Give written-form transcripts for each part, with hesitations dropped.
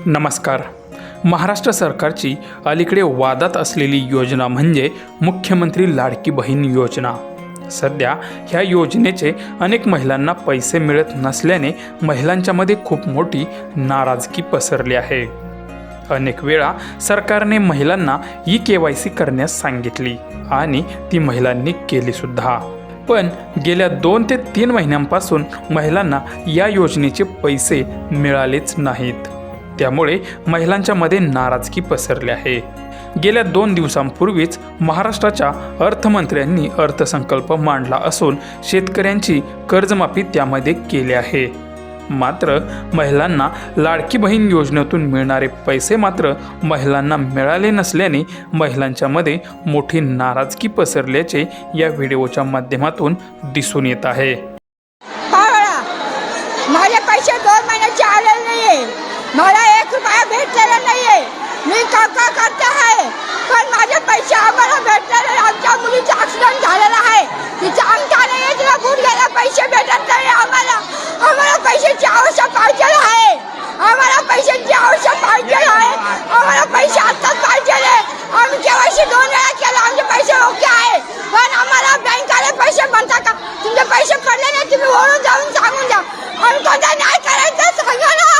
नमस्कार. महाराष्ट्र सरकारची अलीकडे वादात असलेली योजना म्हणजे मुख्यमंत्री लाडकी बहीण योजना. सध्या ह्या योजनेचे अनेक महिलांना पैसे मिळत नसल्याने महिलांच्यामध्ये खूप मोठी नाराजगी पसरली आहे. अनेक वेळा सरकारने महिलांना ई-KYC करण्यास सांगितली आणि ती महिलांनी केली सुद्धा. पण गेल्या 2 ते 3 महिन्यांपासून महिलांना या योजनेचे पैसे मिळालेच नाहीत. त्यामुळे महिलांच्या मध्ये नाराजगी पसरली आहे. गेल्या 2 दिवसांपूर्वीच महाराष्ट्राच्या अर्थमंत्र्यांनी अर्थसंकल्प मांडला असून शेतकऱ्यांची कर्जमाफी त्यामध्ये केली आहे. मात्र महिलांना लाडकी बहीण योजनेतून मिळणारे पैसे मात्र महिलांना मिळाले नसल्याने महिलांच्या मध्ये मोठी नाराजगी पसरल्याचे या व्हिडिओच्या माध्यमातून दिसून येत आहे. माझे पैसे 2 महिन्याचे आलेले नाहीये, मला 1 रुपया भेटलेला नाहीये. मी काका करते आहे पण माझे पैसे आम्हाला भेटलेले. आमच्या मुलीचा ॲक्सिडेंट झालेला आहे, तिचा अंगठा नाही, तिला गुडघ्याला पैसे भेटत नाही. आम्हाला पैशाची आवश्यक पाहिजे आहे. आम्हाला पैशाची आवश्यक पाहिजे आहे. आम्हाला पैसे आत्ताच पाहिजे. आम्ही KYC 2 वेळा केलं, आमचे पैसे ओके आहे. पण आम्हाला बँकाने पैसे म्हणता का तुमचे पैसे पडले नाही, तुम्ही ओळून जाऊन सांगून द्या. आम्ही कोणता न्याय करायचा सांगा ना.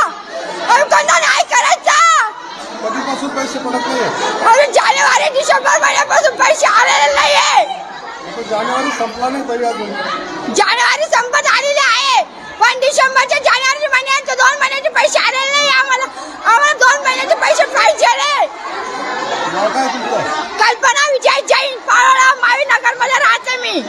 आम्ही कोणता न्याय करायचा. कधीपासून पैसे पडत नाही? आम्ही जानेवारी डिसेंबर महिन्यापासून पैसे आलेले नाहीये. जानेवारी संपला नाही तरी अजून जानेवारी संपत आलेले आहे पण डिसेंबरच्या जानेवारी महिन्याचे 2 महिन्याचे पैसे आलेले नाही. आम्हाला 2 महिन्याचे पैसे पाहिजे. नाव काय तुमचं? कल्पना विजय जैन, पारोळा, मावी नगर मध्ये राहते मी.